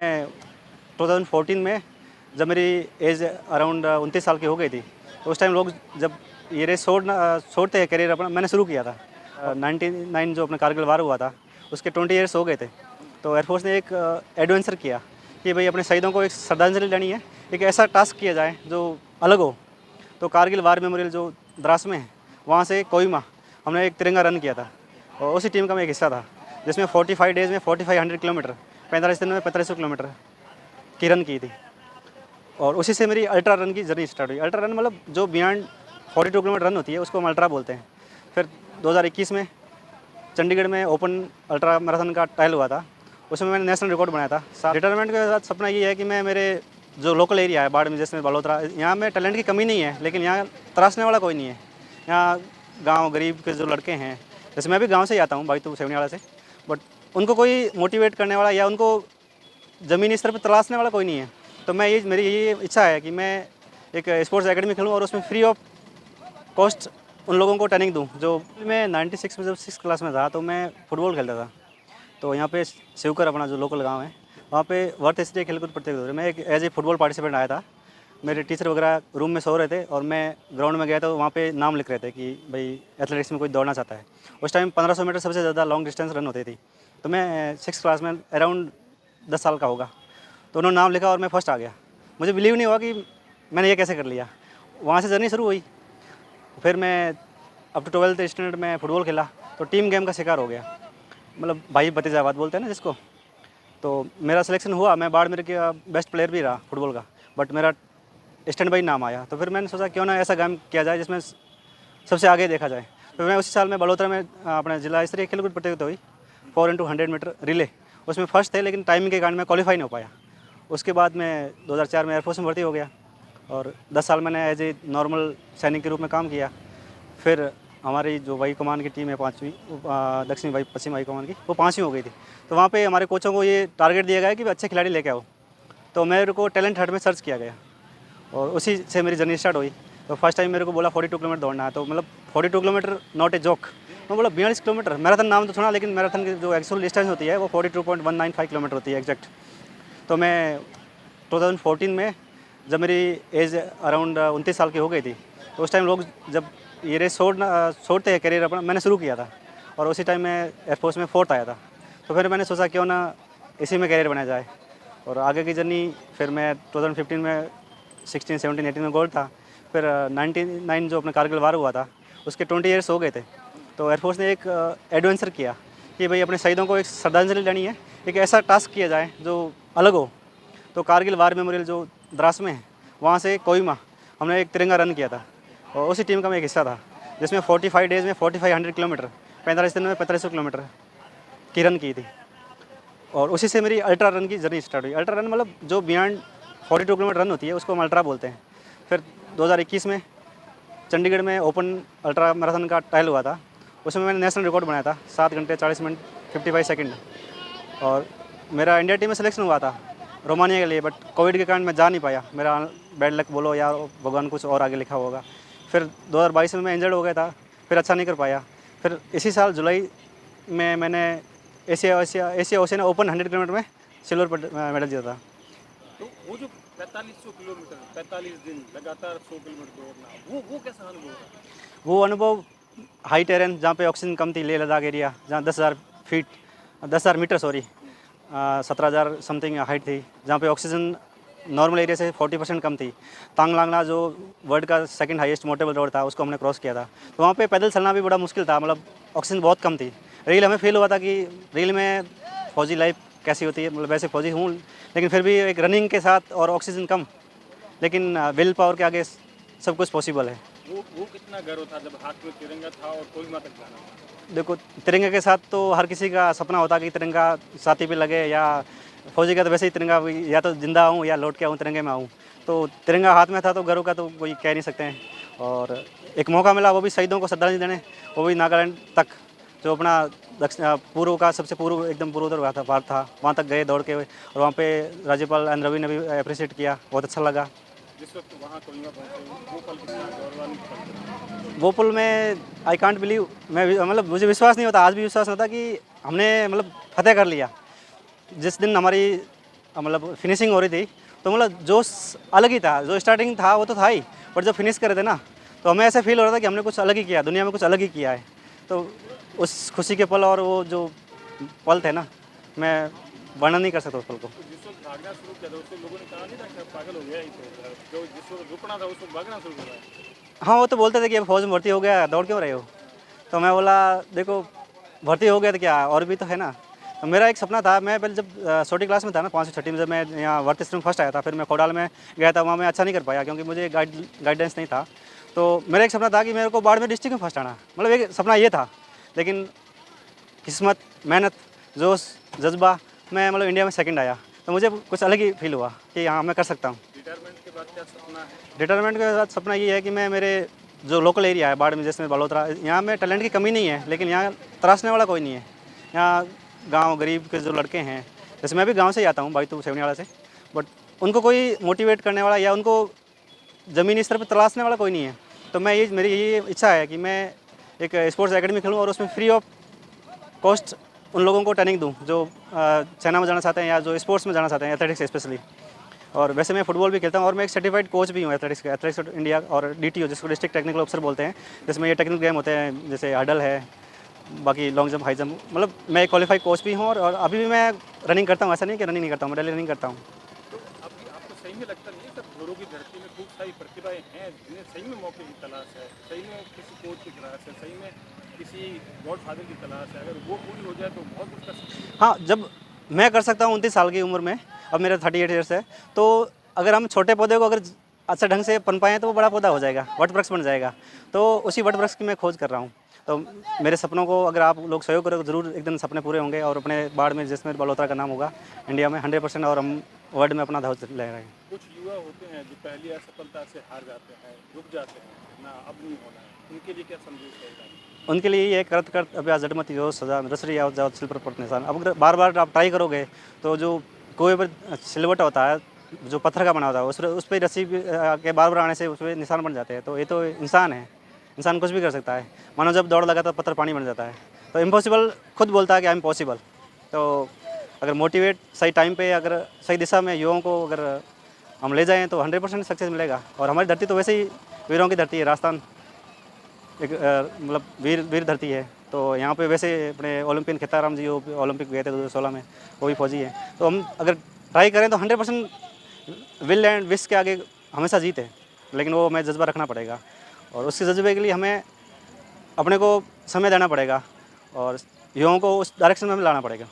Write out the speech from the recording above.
मैं 2014 में जब मेरी एज अराउंड 29 साल की हो गई थी, तो उस टाइम लोग जब ये रेस छोड़ते हैं करियर अपना, मैंने शुरू किया था। 99 जो अपना कारगिल वार हुआ था, उसके 20 ईयर्स हो गए थे। तो एयरफोर्स ने एक एडवेंचर किया कि भाई अपने शहीदों को एक श्रद्धांजलि देनी है, एक ऐसा टास्क किया जाए जो अलग हो। तो कारगिल वार मेमोरियल जो द्रास में है, वहाँ से कोहिमा हमने एक तिरंगा रन किया था, और उसी टीम का मैं एक हिस्सा था, जिसमें 45 डेज़ में 4500 किलोमीटर, 45 दिन में 4500 किलोमीटर की रन की थी। और उसी से मेरी अल्ट्रा रन की जर्नी स्टार्ट हुई। अल्ट्रा रन मतलब जो बियॉन्ड 42 किलोमीटर रन होती है, उसको हम अल्ट्रा बोलते हैं। फिर 2021 में चंडीगढ़ में ओपन अल्ट्रा मैराथन का ट्रायल हुआ था, उसमें मैंने नेशनल रिकॉर्ड बनाया था। रिटायरमेंट के साथ सपना ये है कि मैं मेरे जो लोकल एरिया है बाढ़ में, जैसे बलोत्रा, यहाँ में टैलेंट की कमी नहीं है, लेकिन यहाँ तराशने वाला कोई नहीं है। यहाँ गाँव गरीब के जो लड़के हैं, जैसे मैं भी गाँव से ही आता हूँ, भाई तो सेवनीवाला से, बट उनको कोई मोटिवेट करने वाला या उनको ज़मीनी स्तर पर तलाशने वाला कोई नहीं है। तो मेरी ये इच्छा है कि मैं एक स्पोर्ट्स एकेडमी खोलूँ और उसमें फ्री ऑफ कॉस्ट उन लोगों को ट्रेनिंग दूँ। जो मैं 96 में जब 6 क्लास में था, तो मैं फुटबॉल खेलता था। तो यहाँ पे शिवकर अपना जो लोकल गांव है, वहाँ पे वर्थ स्टेट खेलकूद प्रतियोगिता मैं एक एज ए फुटबॉल पार्टिसिपेंट आया था। मेरे टीचर वगैरह रूम में सो रहे थे और मैं ग्राउंड में गया, तो वहाँ पे नाम लिख रहे थे कि भाई एथलेटिक्स में कोई दौड़ना चाहता है। उस टाइम 1500 मीटर सबसे ज़्यादा लॉन्ग डिस्टेंस रन होती थी। तो मैं 6 क्लास में अराउंड 10 साल का होगा, तो उन्होंने नाम लिखा और मैं फर्स्ट आ गया। मुझे बिलीव नहीं हुआ कि मैंने ये कैसे कर लिया। वहाँ से जर्नी शुरू हुई। फिर मैं अप टू 12th स्टैंडर्ड में फुटबॉल खेला, तो टीम गेम का शिकार हो गया, मतलब भाई भतीजावाद बोलते हैं ना जिसको। तो मेरा सिलेक्शन हुआ, मैं बाड़मेर का बेस्ट प्लेयर भी रहा फुटबॉल का, बट मेरा स्टैंड बाई नाम आया। तो फिर मैंने सोचा क्यों ना ऐसा काम किया जाए जिसमें सबसे आगे देखा जाए। तो मैं उसी साल में बड़ोदरा में अपने जिला स्तरीय खेलकूद प्रतियोगिता हुई, 4x100 मीटर रिले, उसमें फर्स्ट थे, लेकिन टाइमिंग के कारण मैं क्वालिफाई नहीं हो पाया। उसके बाद मैं 2004 में एयरफोर्स में भर्ती हो गया और 10 साल मैंने एज ए नॉर्मल सैनिक के रूप में काम किया। फिर हमारी जो वायु कमान की टीम है 5वीं, दक्षिण वायु पश्चिम वायु कमान की, वो 5वीं हो गई थी। तो वहाँ पे हमारे कोचों को ये टारगेट दिया गया कि अच्छे खिलाड़ी लेके आओ। तो मेरे को टैलेंट हट में सर्च किया गया और उसी से मेरी जर्नी स्टार्ट हुई। तो फर्स्ट टाइम मेरे को बोला 42 किलोमीटर दौड़ना है, तो मतलब 42 किलोमीटर नॉट ए जोक। मैं बोला 42 किलोमीटर, मैराथन नाम तो सुना, लेकिन मैराथन की जो एक्चुअल डिस्टेंस होती है वो 42.195 किलोमीटर होती है एग्जैक्ट। तो मैं 2014 में जब मेरी एज अराउंड 29 साल की हो गई थी, तो उस टाइम लोग जब ये रेस छोड़ते हैं करियर अपना, मैंने शुरू किया था। और उसी टाइम मैं एयरफोर्स में 4th आया था। तो फिर मैंने सोचा क्यों ना इसी में करियर बनाया जाए। और आगे की जर्नी फिर मैं 2015 में 16, 17, 18 में गोल्ड था। फिर 99 जो अपना कारगिल वार हुआ था, उसके 20 ईयर्स हो गए थे। तो एयरफोर्स ने एक एडवेंचर किया कि भाई अपने शहीदों को एक श्रद्धांजलि देनी है, एक ऐसा टास्क किया जाए जो अलग हो। तो कारगिल वार मेमोरियल जो द्रास में है, वहाँ से कोहिमा हमने एक तिरंगा रन किया था, और उसी टीम का मैं एक हिस्सा था, जिसमें 45 डेज़ में 4500 किलोमीटर, 45 दिन में 4500 किलोमीटर की रन की थी। और उसी से मेरी अल्ट्रा रन की जर्नी स्टार्ट हुई। अल्ट्रा रन मतलब जो बियॉन्ड 42 किलोमीटर रन होती है, उसको हम अल्ट्रा बोलते हैं। फिर 2021 में चंडीगढ़ में ओपन अल्ट्रा मैराथन का ट्रायल हुआ था, उसमें मैंने नेशनल रिकॉर्ड बनाया था, 7 घंटे 40 मिनट 55 सेकंड। और मेरा इंडिया टीम में सिलेक्शन हुआ था रोमानिया के लिए, बट कोविड के कारण मैं जा नहीं पाया। मेरा बैड लक बोलो या भगवान कुछ और आगे लिखा होगा। फिर 2022 में मैं इंजर्ड हो गया था, फिर अच्छा नहीं कर पाया। फिर इसी साल जुलाई में मैंने एशिया ओशियन ओपन 100 किलोमीटर में सिल्वर मेडल जीता था। तो वो जो 4500 किलोमीटर 45 दिन लगातार 100 किलोमीटर दौड़ना, वो कैसा अनुभव था? वो अनुभव हाई टेरेन, जहाँ पे ऑक्सीजन कम थी, लेह लद्दाख एरिया, जहाँ 10,000 feet 10,000 metre sorry 17,000 something height थी, जहाँ पे ऑक्सीजन नॉर्मल एरिया से 40% कम थी। तांग लांगला जो वर्ल्ड का सेकंड हाईएस्ट मोटेबल रोड था, उसको हमने क्रॉस किया था। तो वहाँ पे पैदल चलना भी बड़ा मुश्किल था, मतलब ऑक्सीजन बहुत कम थी। रील हमें फील हुआ था कि रील में फौजी लाइफ कैसी होती है, मतलब वैसे फौजी हूँ, लेकिन फिर भी एक रनिंग के साथ और ऑक्सीजन कम, लेकिन विल पावर के आगे सब कुछ पॉसिबल है। वो कितना गर्व था जब हाथ में तिरंगा था और कोहिमा तक जाना था? देखो, तिरंगे के साथ तो हर किसी का सपना होता कि तिरंगा छाती पे लगे, या फौजी का तो वैसे ही तिरंगा या तो जिंदा आऊँ या लौट के आऊँ, तिरंगे में आऊँ। तो तिरंगा हाथ में था, तो गर्व का तो कोई कह नहीं सकते हैं। और एक मौका मिला, वो भी शहीदों को श्रद्धांजलि देने, वो भी नागालैंड तक, जो अपना पूर्व का सबसे पूर्व एकदम पूर्वोत्तर था भारत था, वहाँ तक गए दौड़ के। और वहाँ पे राज्यपाल एन रवि ने भी अप्रिशिएट किया, बहुत अच्छा लगा। जिस वक्त वहाँ कोहिमा पहुँचे, वो पल कितना गौरवान्वित पल था? वो पुल में आई कांट बिलीव, मैं मतलब मुझे विश्वास नहीं होता, आज भी विश्वास नहीं होता कि हमने मतलब फतेह कर लिया। जिस दिन हमारी मतलब फिनिशिंग हो रही थी, तो मतलब जोश अलग ही था। जो स्टार्टिंग था वो तो था ही, पर जब फिनिश कर रहे थे ना, तो हमें ऐसा फील हो रहा था कि हमने कुछ अलग ही किया, दुनिया में कुछ अलग ही किया है। तो उस खुशी के पल और वो जो पल थे ना, मैं वर्णन नहीं कर सकता उस पल को। तो जिस वक्त भागना शुरू किया था उस वक्त लोगों ने कहा नहीं था कि अब पागल हो गया ही, तो जो जिस वक्त रुकना था उस वक्त भागना शुरू कर रहा है। हाँ, वो तो बोलते थे कि अब फौज में भर्ती हो गया, दौड़ क्यों रहे हो? तो मैं बोला, देखो भर्ती हो गया तो क्या और भी तो है ना। तो मेरा एक सपना था, मैं पहले जब छोटी क्लास में था ना, 5वीं 6वीं में, जब मैं यहाँ वर्त स्ट्रीम फर्स्ट आया था, फिर मैं खोडाल में गया था, वहाँ मैं अच्छा नहीं कर पाया क्योंकि मुझे गाइडेंस नहीं था। तो मेरा एक सपना था कि मेरे को बाड़मेर डिस्ट्रिक्ट में फर्स्ट आना, मतलब एक सपना ये था। लेकिन किस्मत, मेहनत, जोश, जज्बा, मैं मतलब इंडिया में सेकंड आया, तो मुझे कुछ अलग ही फील हुआ कि हाँ मैं कर सकता हूँ। रिटायरमेंट के बाद क्या सपना है? रिटायरमेंट के साथ सपना ये है कि मैं मेरे जो लोकल एरिया है बाड़मेर, जैसे बलोतरा, यहाँ में टैलेंट की कमी नहीं है, लेकिन यहाँ तराशने वाला कोई नहीं है। यहाँ गांव गरीब के जो लड़के हैं, जैसे मैं भी गांव से ही आता हूँ, भाई तो सेवनीवाला से, बट उनको कोई मोटिवेट करने वाला या उनको ज़मीनी स्तर पर तलाशने वाला कोई नहीं है। तो मैं ये मेरी ये इच्छा है कि मैं एक स्पोर्ट्स एकेडमी खोलूँ और उसमें फ्री ऑफ कॉस्ट उन लोगों को ट्रेनिंग दूँ जो चाइना में जाना चाहते हैं या जो स्पोर्ट्स में जाना चाहते हैं, एथलेटिक्स स्पेशली। और वैसे मैं फुटबॉल भी खेलता हूँ और मैं एक सर्टिफाइड कोच भी हूँ एथलेटिक्स इंडिया और DTO, जिसको डिस्ट्रिक्ट टेक्निकल ऑफिसर बोलते हैं, जिसमें ये टेक्निकल गेम होते हैं जैसे हडल है, बाकी लॉन्ग जंप, हाई जंप। मतलब मैं एक क्वालिफाइड कोच भी हूँ और अभी भी मैं रनिंग करता हूँ। ऐसा नहीं कि रनिंग नहीं करता हूँ, मैं डेली रनिंग करता हूँ। तो अभी आपको सही में लगता नहीं है सर, घोड़ों की धरती में खूब सारी प्रतिभाएं हैं जिन्हें सही में मौके की तलाश है, सही में किसी कोच की तलाश है, सही में किसी गॉड फादर की तलाश है, अगर वो पूरी हो जाए तो बहुत कुछ कर सकते हैं। हाँ, जब मैं कर सकता हूँ 29 साल की उम्र में, अब मेरा 38 ईयर्स है, तो अगर हम छोटे पौधे को अगर अच्छा ढंग से पन पाएँ तो वो बड़ा पौधा हो जाएगा, वट वृक्ष बन जाएगा। तो उसी वट वृक्ष की मैं खोज कर रहा हूँ। तो मेरे सपनों को अगर आप लोग सहयोग करोगे तो ज़रूर एक दिन सपने पूरे होंगे और अपने बाड़मेर, जिसमें बलोत्रा का नाम होगा इंडिया में 100%, और हम वर्ल्ड में अपना ध्वज ले रहे हैं। कुछ युवा होते हैं जो पहली असफलता से हार जाते हैं, रुक जाते हैं ना, अब नहीं होना है, उनके लिए क्या संदेश रहेगा? उनके लिए ये करत करत अभ्यास जड़मति जो सजा रसरी आओ जाओ शिल पर निशान। अब अगर बार बार आप ट्राई करोगे तो जो कोई पर सिलवट होता है, जो पत्थर का बना होता है, उस पर रस्सी के बार बार आने से उस पर निशान बन जाते हैं। तो ये तो इंसान है, इंसान कुछ भी कर सकता है। मानो जब दौड़ लगा तो पत्थर पानी बन जाता है। तो इम्पॉसिबल खुद बोलता है कि आई एम पॉसिबल। तो अगर मोटिवेट सही टाइम पे, अगर सही दिशा में युवाओं को अगर हम ले जाएँ तो 100% सक्सेस मिलेगा। और हमारी धरती तो वैसे ही वीरों की धरती है, राजस्थान एक मतलब वीर धरती है। तो यहाँ पे वैसे अपने ओलंपियन खेताराम जी वो ओलंपिक गए थे 2016 में, वो भी फौजी हैं। तो हम अगर ट्राई करें तो 100% विल एंड विश के आगे हमेशा जीत है, लेकिन वो हमें जज्बा रखना पड़ेगा और उसके जज्बे के लिए हमें अपने को समय देना पड़ेगा और युवाओं को उस डायरेक्शन में हमें लाना पड़ेगा।